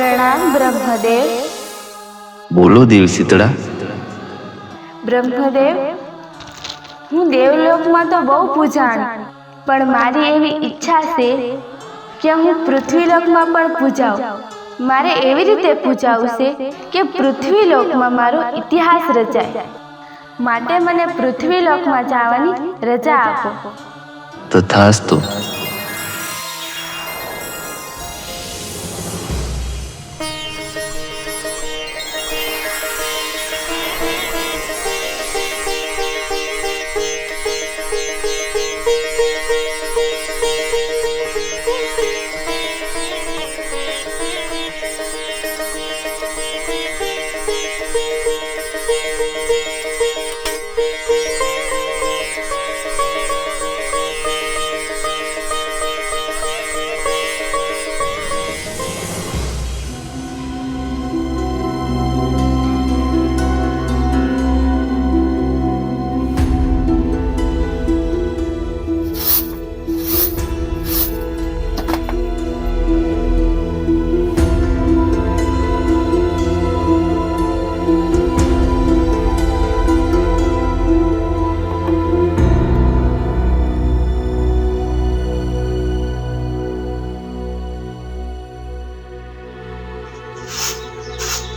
પ્રણામ બ્રહ્મદેવ. બોલો દેવ શીતળા. બ્રહ્મદેવ, હું દેવલોકમાં તો બહુ પૂજાણ, પણ મારી એવી ઈચ્છા છે કે હું પૃથ્વીલોકમાં પણ પૂજાઉં. મારે એવી રીતે પૂજાવું છે કે પૃથ્વીલોકમાં મારો ઇતિહાસ રચાય. માટે મને પૃથ્વીલોકમાં જવાની રજા આપો. તથાસ્તુ.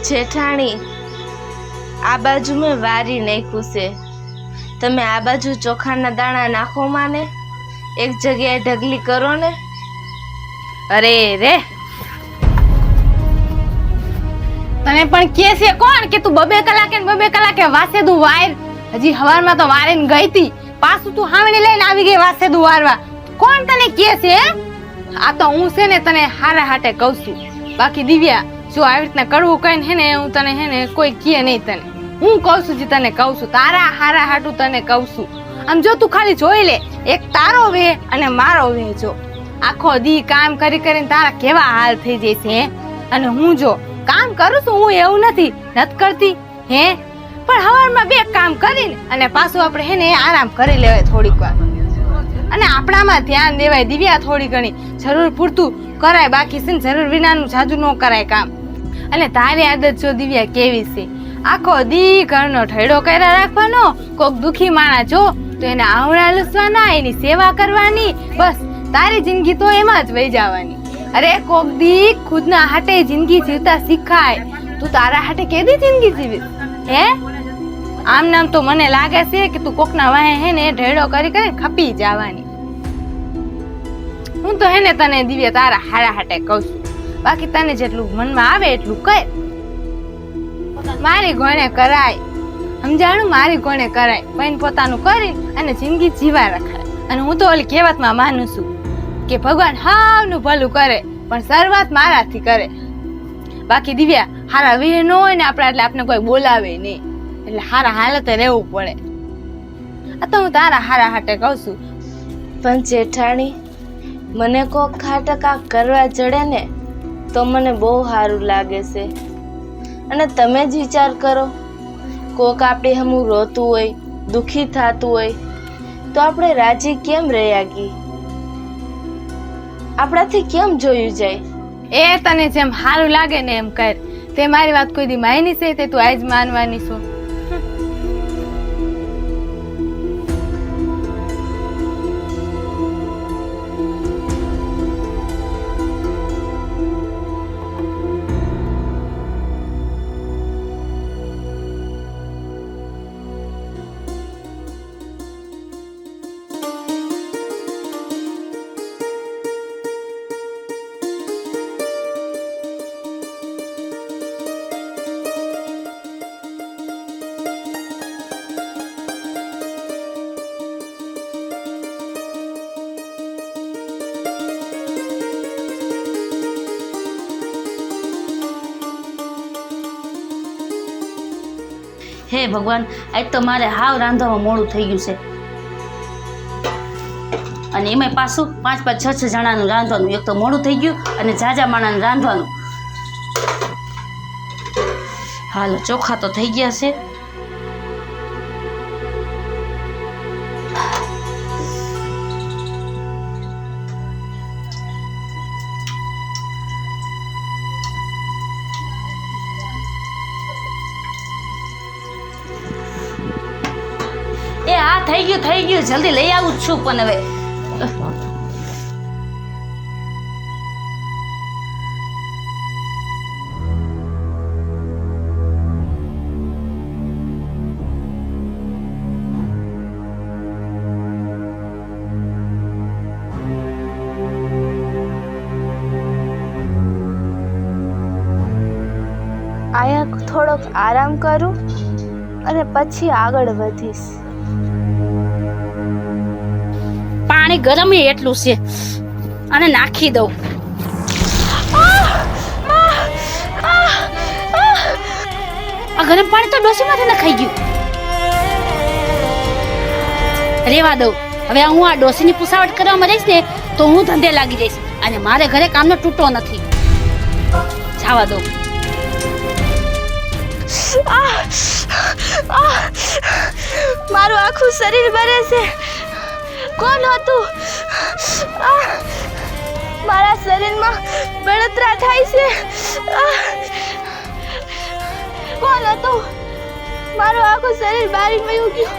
જેઠાણી, આ બાજુ મેં વારી નાખ્યું છે. તમે આ બાજુ ચોખાના દાણા નાખો માને, એક જગ્યાએ ઢગલી કરો ને. અરે રે, તને પણ કે છે કોણ કે તું બબે કલાકે વાસેદું વાયર? હજી હવારમાં તો વારીને ગઈ તી, પાછું તું હાવણી લઈને આવી ગઈ વાસેદું વારવા. કોણ તને કે છે? આ તો હું છે ને તને હારા હાટે કહું છું. બાકી દિવ્યા, જો આવી રીતના કડવું કહીને હે ને હું તને હે ને કોઈ કહે નહીં. તને હું કહું છું જે તને કહું છું, તારા હારા હાટું તને કહું છું. આમ જો તું ખાલી જોઈ લે, એક તારો વે અને મારો વે. જો આખો દી કામ કરી કરીને તારા કેવા હાલ થઈ જાય છે હે. અને હું જો કામ કરું છું, હું એવું નથી કરતી હે, પણ હવારમાં બે કામ કરીને અને પાછું આપણે હે ને આરામ કરી લેવાય થોડીક વાર. અને આપણામાં ધ્યાન દેવાય દિવ્યા. થોડી ઘણી જરૂર પૂરતું કરાય, બાકી છે ને જરૂર વિનાનું જાજુ ન કરાય કામ. અને તારી આદત જો દિવ્યા કેવી છે, આખો દી ઘરનો ઠેડો કર્યા રાખવાનો. કોક દુખી માણા જો તો એને આવડા લસવાના, એની સેવા કરવાની. બસ તારી જિંદગી તો એમાં જ વહી જવાની. અરે કોક દી ખુદના હાટે જિંદગી જીવતા શીખાય. તું તારા હાટે કેદી જિંદગી જીવીશ હે? આમ નામ તો મને લાગે છે કે તું કોકના વાહે હે ને ઢેડો કરી કરીને ખપી જવાની. હું તો હે ને તને દિવ્યા તારા હારા હાટે કહું છું. બાકી તને જેટલું મનમાં આવે એટલું કર. મારી ગોણે કરાય, સમજાણું? મારી ગોણે કરાય, પણ પોતાનું કરી અને જિંદગી જીવા રખાય. અને હું તો ઓલી કહેવતમાં માનું છું કે ભગવાન હાવનું ભલું કરે પણ શરૂઆત મારાથી કરે. બાકી દિવ્યા, હારા વીર ન હોય ને આપણા એટલે આપણે કોઈ બોલાવે નહીં, એટલે હારા હાલતે રહેવું પડે. આ તો હું તારા હારા હાટે કહું છું. પણ જેઠાણી, મને કોક ખાટકા કરવા જડે ને તો મને બહુ સારું લાગે છે. અને તમે જ વિચાર કરો, કોક આપણે હમું રોતું હોય, દુખી થતું હોય તો આપણે રાજી કેમ રહ્યા ગઈ? આપણાથી કેમ જોયું જાય? એ તને જેમ સારું લાગે ને એમ કર. તે મારી વાત કોઈ દી માયની છે તે તું આજ માનવાની છો? હે ભગવાન, આજ તો મારે હાવ રાંધવામાં મોડું થઈ ગયું છે. અને એમાંય પાછું 5-5, 6-6 જણાનું રાંધવાનું. એક તો મોડું થઈ ગયું અને ઝાઝા માણાનું રાંધવાનું. હાલો, ચોખા તો થઈ ગયા છે. થઈ ગયું જલ્દી લઈ આવું જ છું પણ હવે અહીંયા થોડોક આરામ કરું અને પછી આગળ વધીશ. પાણી ગરમ એટલું છે અને નાખી દઉં. આ ગરમ પાણી તો ડોસીમાંથી નખાઈ ગયું. રેવા દઉં. હવે હું આ ડોસીની પુસાવટ કરવામાં રહીશ ને તો હું ધંધે લાગી જઈશ અને મારે ઘરે કામનો તૂટો નથી. જવા દઉં. મારું આખું શરીર બરે છે. કોણ હતું? મારા શરીરમાં બળતરા થાય છે. કોણ હતું? મારું આખું શરીર બારી વયું ગયું.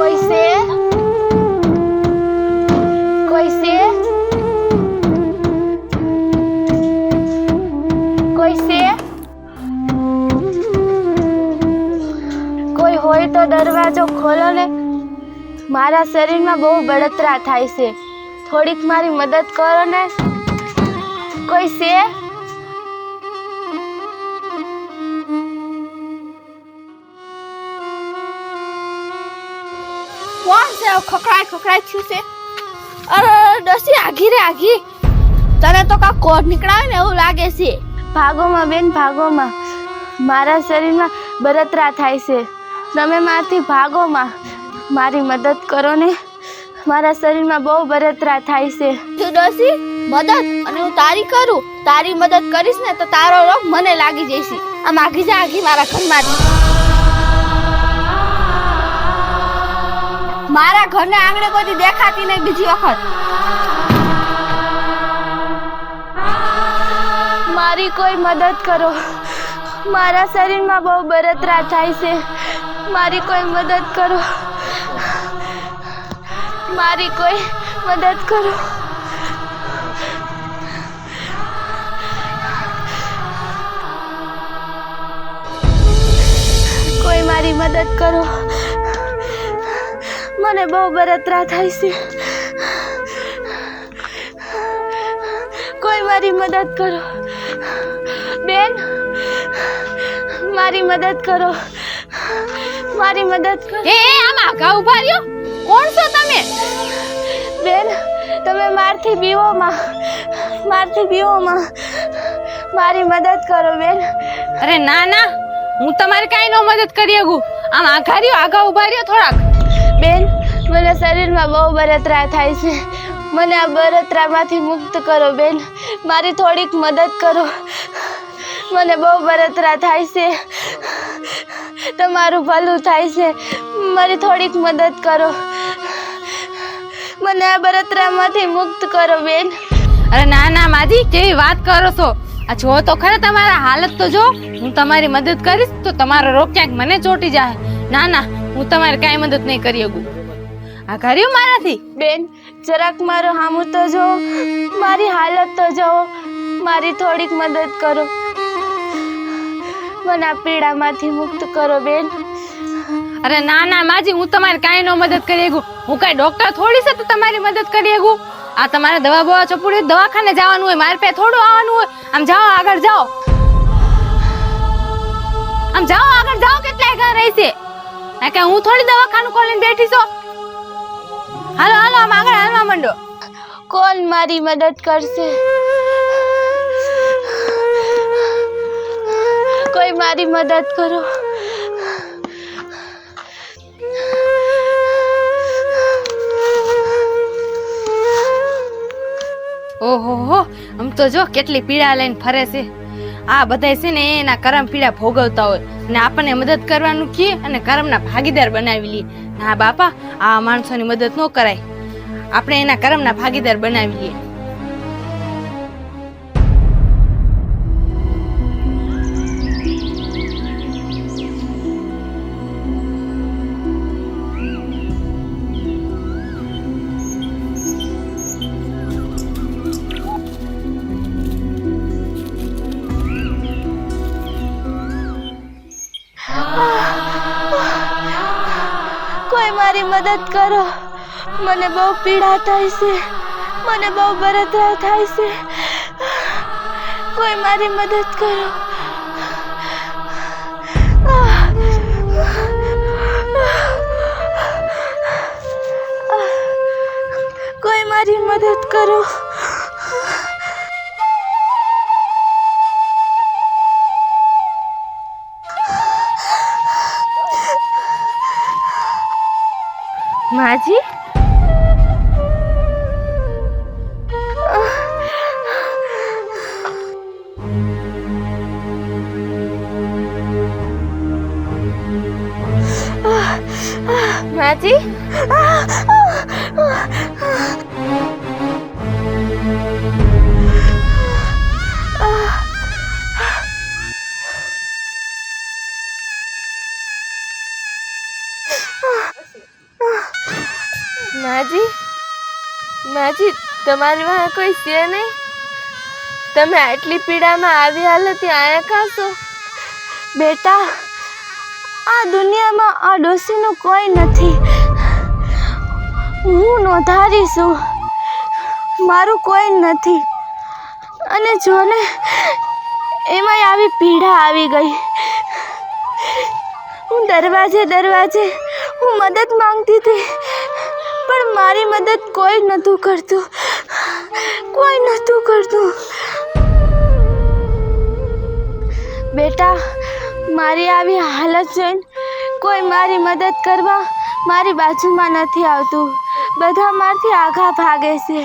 કોઈ છે? કોઈ છે? કોઈ છે? કોઈ હોય તો દરવાજો ખોલો ને. મારા શરીરમાં બહુ બળતરા થાય છે. થોડીક મારી મદદ કરો ને. કોઈ છે? કોણ છે ખકડાય ખકડાય થયું છે? અરે ડોસી આઘી રે આઘી, તને તો કા કોડ નીકળાવે ને એવું લાગે છે. ભાગોમાં બેન, ભાગોમાં. મારા શરીરમાં બળતરા થાય છે. તમે મારાથી ભાગોમાં. મારી મદદ કરો ને. મારા શરીરમાં બહુ બળતરા થાય છે. તું ડોસી મદદ અને હું તારી કરું. તારી મદદ કરીશ ને તો તારો રોગ મને લાગી જશે. આમ આઘી જા આઘી મારા ઘરમાંથી. મારા ઘરને આંગણે કોઈ દેખાતી નહીં બીજી વખત. મારી કોઈ મદદ કરો. મારા શરીરમાં બહુ બળતરા થાય છે. મારી કોઈ મદદ કરો. મારી કોઈ મદદ કરો. કોઈ મારી મદદ કરો. મને બહુ બળતરા થાય છે. કોઈ મારી મદદ કરો. બેન, મારી મદદ કરો. મારી મદદ કરો. એ આમ આઘા ઉભા રહ્યો. કોણ છો તમે? બેન, તમે મારથી બીવો માં. મારથી બીવો માં. મારી મદદ કરો બેન. અરે ના ના, હું તમારે કાંઈ નો મદદ કરી શકું. આમ આઘા રહ્યો, આઘા ઉભા રહ્યો થોડાક. બેન, મને શરીરમાં બહુ બળતરા થાય છે. મને આ બળતરામાંથી મુક્ત કરો બેન. મારી થોડીક મદદ કરો. મને બહુ બળતરા થાય છે. તમારું ભલું થાય છે. મારી થોડીક મદદ કરો. મને આ બળતરામાંથી મુક્ત કરો બેન. અરે ના ના માજી, કેવી વાત કરો છો? આ જો તો ખરા તમારા હાલત તો જો. હું તમારી મદદ કરીશ તો તમારો રોગ ક્યાંક મને ચોટી જાય. ના ના, હું તમારે કાંઈ મદદ નહીં કરી શકું. આ કર્યું મારાથી? બેન, જરાક મારો હામું તો જો. મારી હાલત તો જોવો. મારી થોડીક મદદ કરો. મને આ પીડામાંથી મુક્ત કરો બેન. અરે ના ના માજી, હું તમારે કાંઈ નો મદદ કરી શકું. હું કાંઈ ડોક્ટર થોડી છે તો તમારી મદદ કરી શકું. આ તમારે દવા બવા ચોપડી દવાખાને જવાનું હોય, મારે પે થોડું આવવાનું હોય. આમ જાઓ, આગળ જાઓ. આમ જાઓ, આગળ જાઓ. કેટલાય ઘર રહી છે. કે હું થોડી દવાખાનું ખોલીને બેઠી છું. હાલો હાલો, આમ આગળ હાલવા માંડો. કોણ મારી મદદ કરશે? કોઈ મારી મદદ કરો. ઓહો હો, આમ તો જો કેટલી પીડા લઈને ફરે છે. આ બધાય છે ને એના કરમ પીડા ભોગવતા હોય. ને આપણને મદદ કરવાનું કહે અને કર્મના ભાગીદાર બનાવી લઈએ. હા બાપા, આ માણસોની મદદ ન કરાય, આપણે એના કર્મના ભાગીદાર બનાવી લઈએ. કોઈ મારી મદદ કરો, મને બહુ પીડા થાય છે, મને બહુ બળતરા થાય છે, કોઈ મારી મદદ કરો. કોઈ મારી મદદ કરો. માજી, માજી, માજી, માજી, તમારી વાંહે કોઈ છે નહીં? તમે આટલી પીડામાં આવી હાલત આયા કાશો? બેટા, આ દુનિયામાં આ ડોશીનું કોઈ નથી. હું નોંધારી છું, મારું કોઈ નથી. અને જો ને એમાંય આવી પીડા આવી ગઈ. હું દરવાજે દરવાજે હું મદદ માંગતી હતી, પણ મારી મદદ કોઈ નહોતું કરતું, કોઈ નહોતું કરતું. બેટા, મારી આવી હાલત જોઈને કોઈ મારી મદદ કરવા મારી બાજુમાં નથી આવતું. બધા મારથી આઘા ભાગે છે.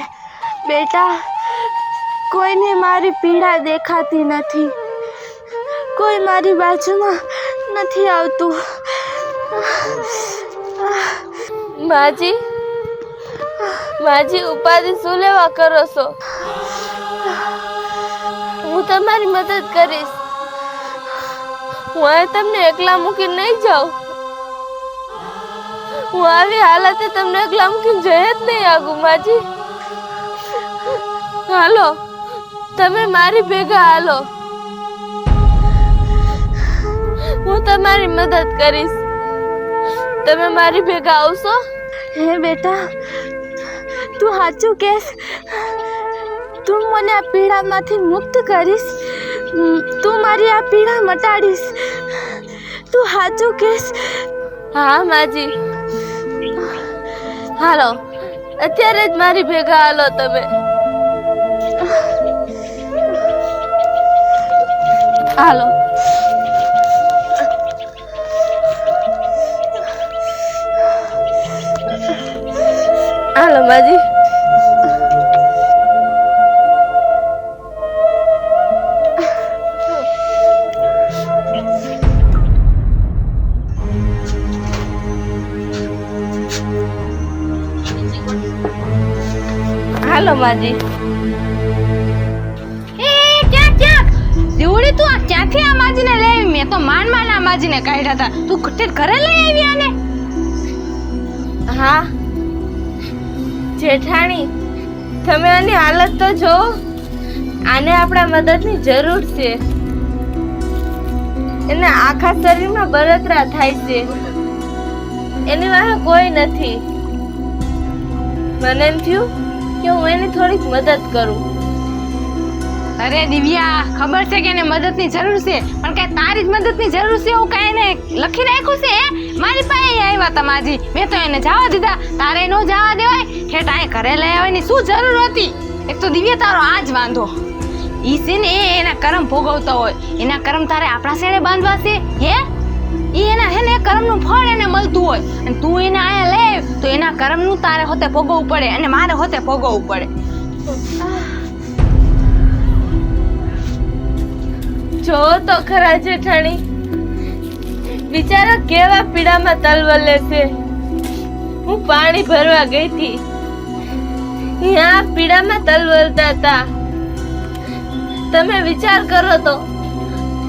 બેટા, કોઈને મારી પીડા દેખાતી નથી, કોઈ મારી બાજુમાં નથી આવતું. માજી, માજી, ઉપાધિ શું લેવા કરો છો? હું તમારી મદદ કરીશ. હું અહીં તમને એકલા મૂકીને નહીં જાઉં. હું આવી હાલતે તમને એકલા મૂકીને જઈ જ નહીં આગું. માજી, હાલો, તમે મારી ભેગા હાલો, હું તમારી મદદ કરીશ. તમે મારી ભેગા આવશો? હે બેટા, તું સાચું કહેશ? તું મને આ પીડામાંથી મુક્ત કરીશ? તું મારી આ પીડા મટાડીશ? તું સાચું કહેશ? હા માજી, હાલો, અત્યારે જ મારી ભેગા હાલો તમે. હાલો. હાલો માજી. હાલો માજી. એ ક્યાં દીવડી, તું આ ક્યાંથી આ માજીને લઈ આવી? મેં તો માંડ આ માજીને કાઢ્યા હતા. તું ઘરે લઈ આવી આને? હા જેઠાણી, તમે આની હાલત તો જો. આને આપણા મદદની જરૂર છે. એને આખા શરીરમાં બળતરા થાય છે. એની વાહે કોઈ નથી. મને એમ થયું કે હું એની થોડીક મદદ કરું. અરે દિવ્યા, ખબર છે કે એને મદદની જરૂર છે, પણ કઈ તારી જ મદદની જરૂર છે એવું કઈ એને લખી રાખ્યું છે? મારી પાસે આવ્યા હતા માજી, મેં તો એને જવા દીધા. તારે નો જવા દેવાય? ઠેઠ આ ઘરે લઈ આવવાની શું જરૂર હતી? એક તો દિવ્યા, તારો આ જ વાંધો. ઈ છે ને એના કર્મ ભોગવતો હોય. એના કર્મ તારે આપણા શેડે બાંધવા છે? હે, ઈ એના હે ને કર્મનું ફળ એને મળતું હોય, અને તું એને આયા લે તો એના કર્મનું તારે હોતે ભોગવવું પડે અને મારે હોતે ભોગવવું પડે. જો તો ખરા જેઠાણી, બિચારો કેવા પીડામાં તલવલે છે. હું પાણી ભરવા ગઈ હતી, ત્યાં પીડામાં તલવલતા હતા. તમે વિચાર કરો તો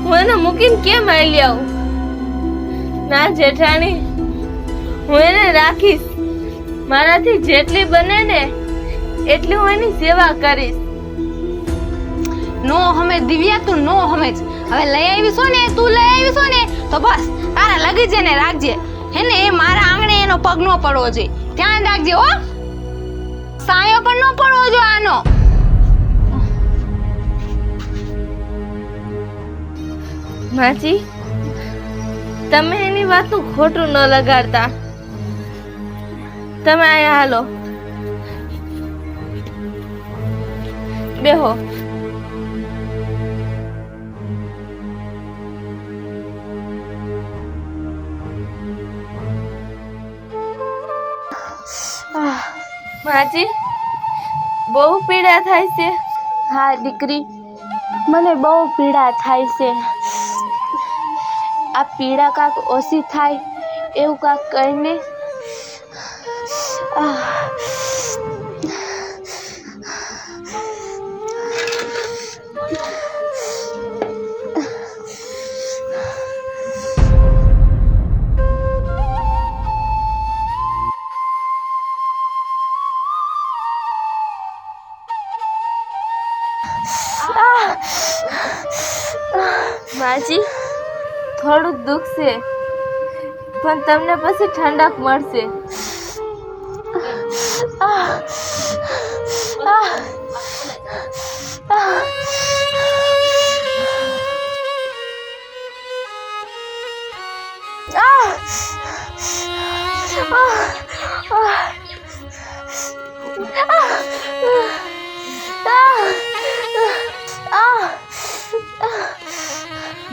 હું એને મૂકીને કેમ આવી આવું? ના જેઠાણી, હું એને રાખીશ. મારાથી જેટલી બને ને એટલી હું એની સેવા કરીશ. નો હમે દિવ્યા, તું નો હમેજ. હવે લઈ આવી છો ને, તું લઈ આવી છો ને તો બસ તારા લગી જઈને રાખજે. હેને એ મારા આંગણે એનો પગ નો પડવો જોઈએ. ધ્યાન રાખજે હો. સાયો પણ નો પડવો જોઈએ આનો. માજી, તમે એની વાતનું ખોટું ન લગાડતા. તમે અહીંયા હાલો, બેહો. માજી, બહુ પીડા થાય છે. હા દીકરી, મને બહુ પીડા થાય છે. આ પીડા કાંક ઓછી થાય એવું કાંક કહીને. માજી, થોડુંક દુઃખ છે પણ તમને પછી ઠંડક મળશે.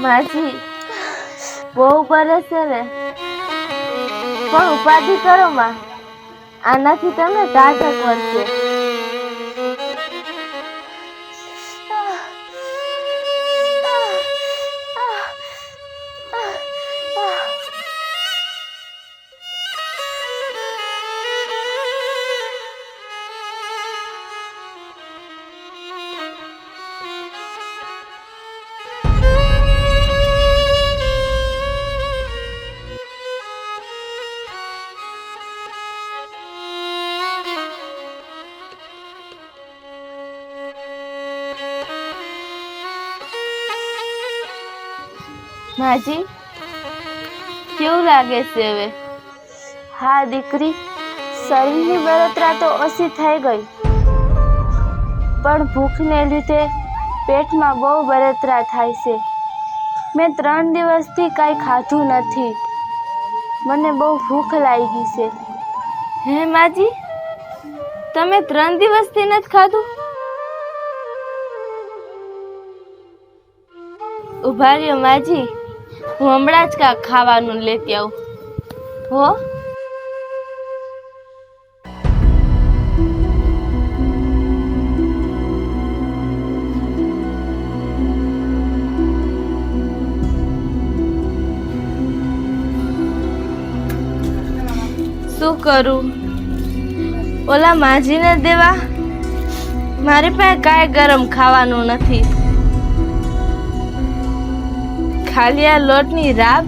માજી, બહુ પડે છે ને, પણ ઉપાધિ કરો માં, આનાથી તમને ટાઢક મળશે. માજી, કેવું લાગે છે હવે? હા દીકરી, શરીરની બળતરા તો ઓછી થઈ ગઈ, પણ ભૂખને લીધે પેટમાં બહુ બળતરા થાય છે. મેં 3 દિવસથી કાંઈ ખાધું નથી. મને બહુ ભૂખ લાગી છે. હે માજી, તમે 3 દિવસથી નથી ખાધું? ઉભા રહ્યો માજી, હું હમણાં જ કાંઈક ખાવાનું લેતી આવું. હો. શું કરું? ઓલા માજીને દેવા? મારી પાસે કાંઈ ગરમ ખાવાનું નથી. ખાલી આ લોટની રાબ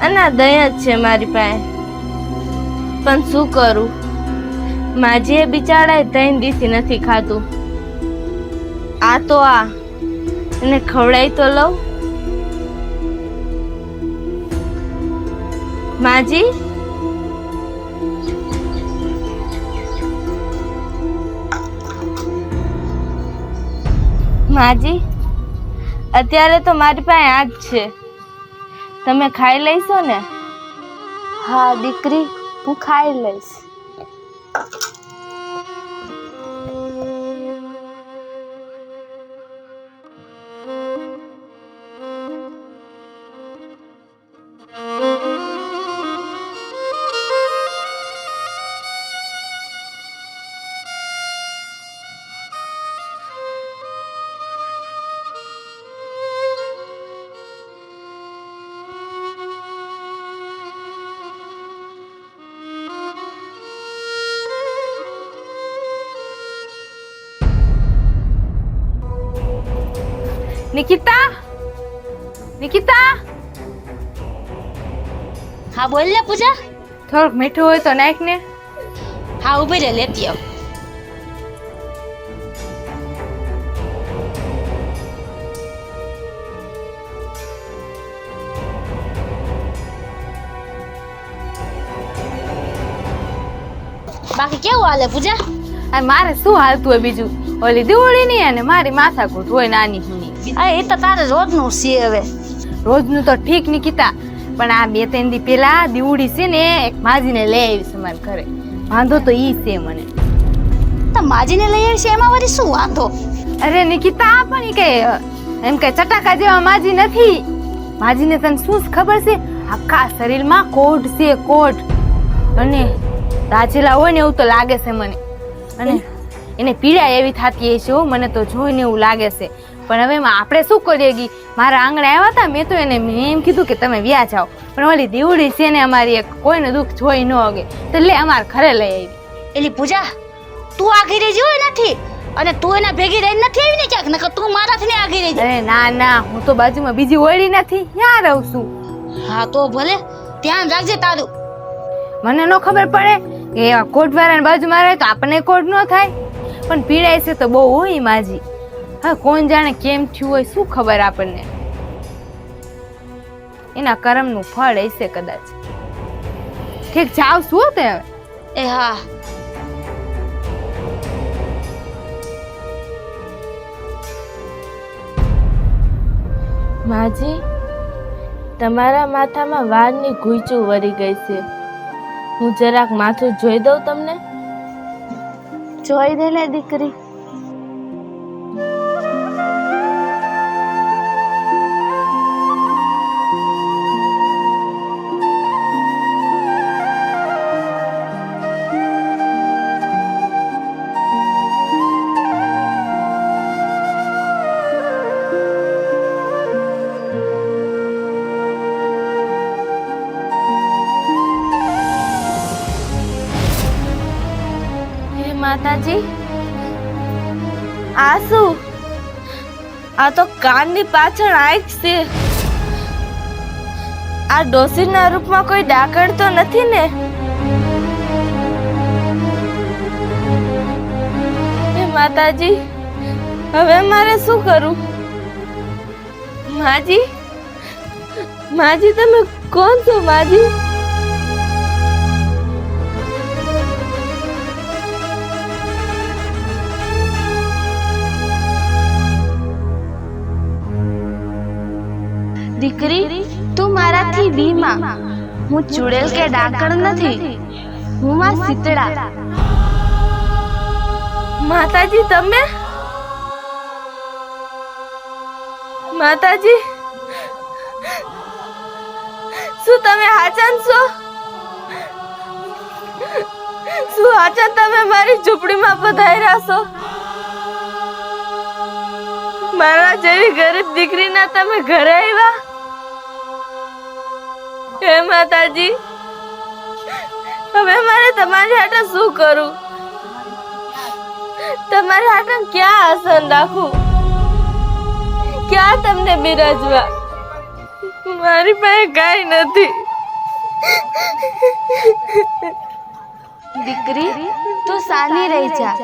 અને આ દહીં જ છે મારી પાસે. પણ શું કરું, માજીએ બિચારાએ 3 દિવસથી નથી ખાધું. આ તો એને ખવડાવી તો લઉં. માજી, માજી, અત્યારે તો મારી પાસે આ જ છે. તમે ખાઈ લઈશો ને? હા દીકરી, હું ખાઈ લઈશ. નિકિતા, નિકિતા, હા બોલ ને પૂજા. થોડુંક મીઠું હોય તો નાખ ને. હા ઉભી રે, લેતી આવ. બાકી કેવું હાલે પૂજા? અને મારે શું હાલતું હોય બીજું? ઓલી દિવાળી ની અને મારી માથાકૂટ હોય નાની હુની. આ એ તો તારે રોજનું છે હવે. રોજનું તો ઠીક નિકિતા, પણ આ 2-3 દી પેલા દિવાળી છે ને એક માજીને લઈ આવી છે મારા ઘરે. વાંધો તો ઈ છે મને. તો માજીને લઈ આવી છે એમાં વળી શું વાંધો? અરે નિકિતા, પણ ઈ કે એમ કે ચટાકા જેવા માજી નથી. માજીને તને શું ખબર છે? આખા શરીરમાં કોઢ છે, કોઢ. અને દાજેલા હોય ને એવું તો લાગે છે મને. અને એને પીડા એવી થતી હશે હો, મને તો જોઈને એવું લાગે છે. પણ હવે આપણે શું કરીએ ગઈ? મારા આંગણે આવ્યા હતા, મેં તો એને એમ કીધું કે તમે વ્યા જાઓ, પણ ઓલી દીવડી છે ને અમારી, એક કોઈને દુઃખ જોઈ ન હગે તો લે અમારા ઘરે લઈ આવી. એલી પૂજા, તું આગી રહી જોઈ નથી અને તું એના ભેગી રહી નથી આવી ને ક્યાંક, નકર તું મારાથી ને આગી રહી. અરે ના ના, હું તો બાજુમાં બીજી ઓળી નથી, ત્યાં રહું છું. હા તો ભલે, ધ્યાન રાખજે તારું. મને ન ખબર પડે કે એવા કોટવાળાની બાજુમાં રહે તો આપણને કોટ ન થાય, પણ પીડાય છે તો બહુ હોય માજી. હા, કોણ જાણે કેમ થયું હોય, શું ખબર આપણને. એના કર્મનું ફળ હશે કદાચ. ઠીક, જાવ શું તે હવે? એ હા. માજી, તમારા માથામાં વારની ઘૂંચું વળી ગઈ છે. હું જરાક માથું જોઈ દઉં તમને? જોઈ દે ને દીકરી. માતાજી, આ શું? આ તો કાનની પાછળ આંખ છે. આ ડોસીના રૂપમાં કોઈ ડાકણ તો નથી ને? હે માતાજી, હવે મારે શું કરું? માજી, માજી તમે કોણ છો માજી? દીકરી, તું મારાથી બીમા. હું ચુડેલ કે ડાકણ નથી, હું માં શીતળા. માતાજી તમે? માતાજી, શું તમે હાચન છો? શું હાચન તમે મારી ઝૂંપડીમાં પધાર્યા છો? મારા જેવી ગરીબ દીકરીના તમે ઘરે આવ્યા? હે માતાજી, હવે મારે તમારી હાટે શું કરું? તમારી હાટે ક્યાં આસન રાખું? ક્યાં તમને બિરાજવા? મારી પાસે કાંઈ નથી. દીકરી, તું સાની રહી જા.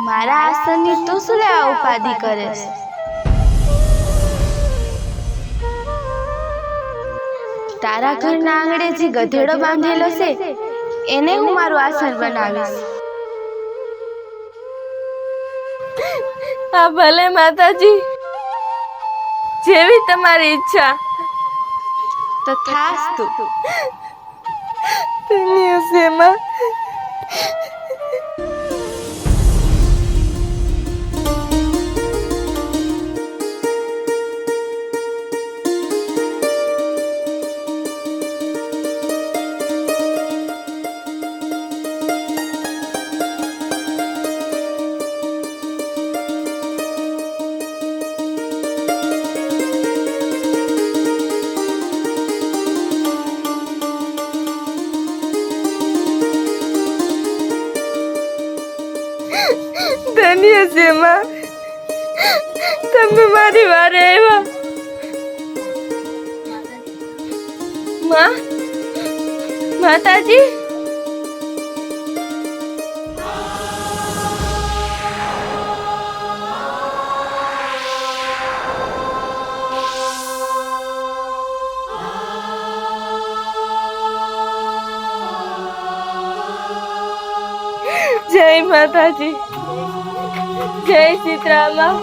મારા આસનની તું શું લેવા ઉપાધિ કરે છે? તારા ઘરના આંગણે જે ગધેડો બાંધેલો છે એને હું મારું આસન બનાવીશ. હા ભલે માતાજી, જેવી તમારી ઈચ્છા. તથાસ્તુ. ધન્ય છે માં. ધન્ય છે માં, તમે મારી વારે આવ્યા. માં, માતાજી. જય માતાજી, જય સીતરામાં.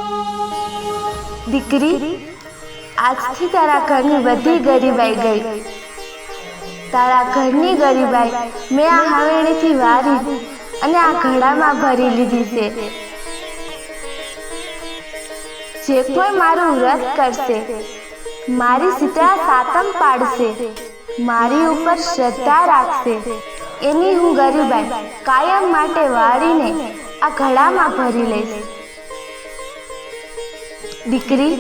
દીકરી, આજથી તારા ઘરની બધી ગરીબાઈ ગઈ. તારા ઘરની ગરીબાઈ મેં આ હવેલીથી વારી અને આ ઘડામાં ભરી લીધી છે. જે કોઈ મારું વ્રત કરશે, મારી શીતળા સાતમ પાડશે, મારી ઉપર શ્રદ્ધા રાખશે, એની હું ગરીબાઈ કાયમ માટે વાળીને આ ઘડામાં ભરી લઈશ. દીકરી,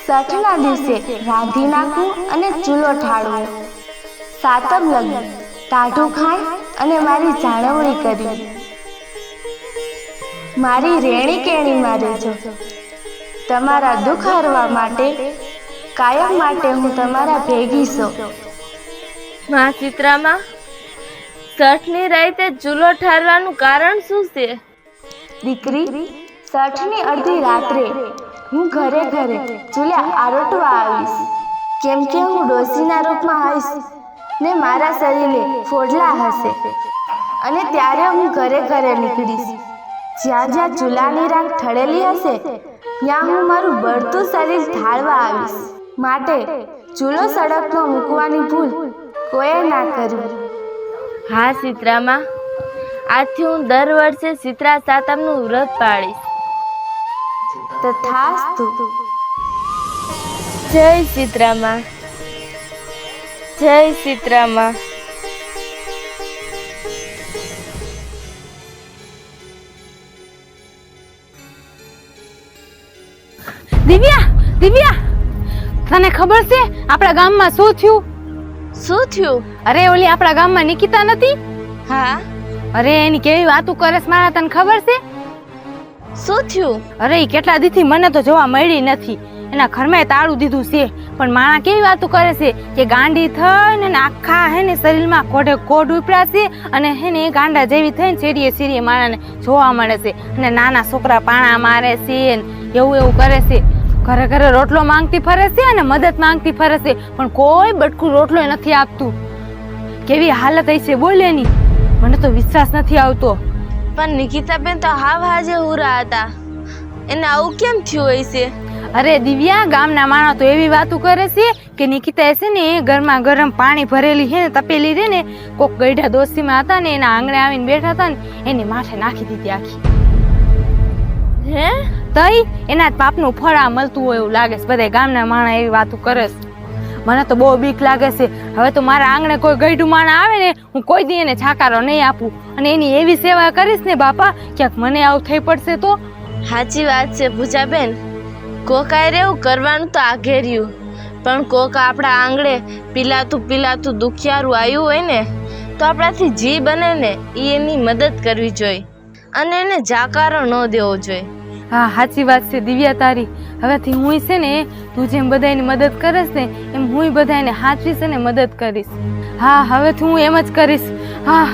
છઠના દિવસે રાંધી નાખવું અને ચૂલો ઠાળવો. સાતમ લગી ટાઢું ખાય અને મારી જાળવણી કરી. મારી રેણી કેણીમાં રહેજો. તમારા દુઃખ હરવા માટે કાયમ માટે હું તમારા ભેગી છું. માં સીતરામાં, છઠની રાતે ચૂલો ઠારવાનું કારણ શું છે? દીકરી, છઠની અડધી રાત્રે હું ઘરે ઘરે ચૂલે આરોટવા આવીશ. કેમ કે હું ડોશીના રૂપમાં આવીશ ને મારા શરીરે ફોડલા હશે અને ત્યારે હું ઘરે ઘરે નીકળીશ. જ્યાં જ્યાં ચૂલાની રાખ ઠળેલી હશે ત્યાં હું મારું બળતું શરીર ઢાળવા આવીશ. માટે ચૂલો સડકમાં મૂકવાની ભૂલ કોઈએ ના કરવી. હા સીતરામાં, આજથી હું દર વર્ષે શીતળા સાતમનું વ્રત પાડીશ. તથાસ્તુ. જય સીતરામાં, જય સીતરામાં. દિવ્યા, દિવ્યા, તને ખબર છે આપણા ગામમાં શું થયું? શું થયું? અરે ઓલી આપણા ગામમાં નિકિતા નથી? હા. અરે એની કેવી વાતો કરે છે મારા, તને ખબર છે? શું થયું? અરે ઈ કેટલા દીથી મને તો જોવા મળી નથી. એના ઘરમાં તાળું દીધું છે, પણ માણા કેવી વાતો કરે છે કે ગાંડી થઈને આખા હે ને શરીરમાં કોઢે કોઢ ઉપડ્યા છે અને હે ને ગાંડા જેવી થઈને સીડીએ સીડીએ માણાને જોવા મળે છે અને નાના છોકરા પાણા મારે છે એવું એવું કરે છે. ઘરે ઘરે રોટલો માંગતી ફરે છે અને મદદ માંગતી ફરે છે, પણ કોઈ બટકું રોટલો નથી આપતું. કેવી હાલત હશે બોલ એની, મને તો વિશ્વાસ નથી આવતો. પણ નિકિતાબેન તો હાવ હાજે હુરા હતા, એને આવું કેમ થયું હશે? અરે દિવ્યા, ગામના માણસ તો એવી વાતો કરે છે કે નિકિતા છે ને ગરમા ગરમ પાણી ભરેલી છે ને તપેલી રે ને કોક ગઈઢા દોસ્તીમાં હતા ને એના આંગણે આવીને બેઠા હતા ને એની માથે નાખી દીધી આખી. હે? તઈ એના જ પાપનું ફળ આ મળતું હોય એવું લાગે છે. બધા ગામના માણસ એવી વાતો કરે છે. મને તો બહુ બીક લાગે છે. હવે તો મારા આંગણે કોઈ ગઈઢું માણસ આવે ને હું કોઈ દી એને છાકારો નહીં આપું અને એની એવી સેવા કરીશ ને બાપા, ક્યાંક મને આવું થઈ પડશે તો. સાચી વાત છે પૂજાબેન, કોકાય રેવું કરવાનું તો આઘેર્યું, પણ કોક આપણા આંગણે પીલાતું દુખિયારું આવ્યું હોય ને તો આપણાથી જી બને ને એની મદદ કરવી જોઈએ અને એને જાકારો ન દેવો જોઈએ. હા સાચી વાત છે દિવ્યા તારી. હવેથી હું છે ને તું જેમ બધાની મદદ કરીશ ને એમ હું બધાને સાચવીશ અને મદદ કરીશ. હા હવેથી હું એમ જ કરીશ. હા.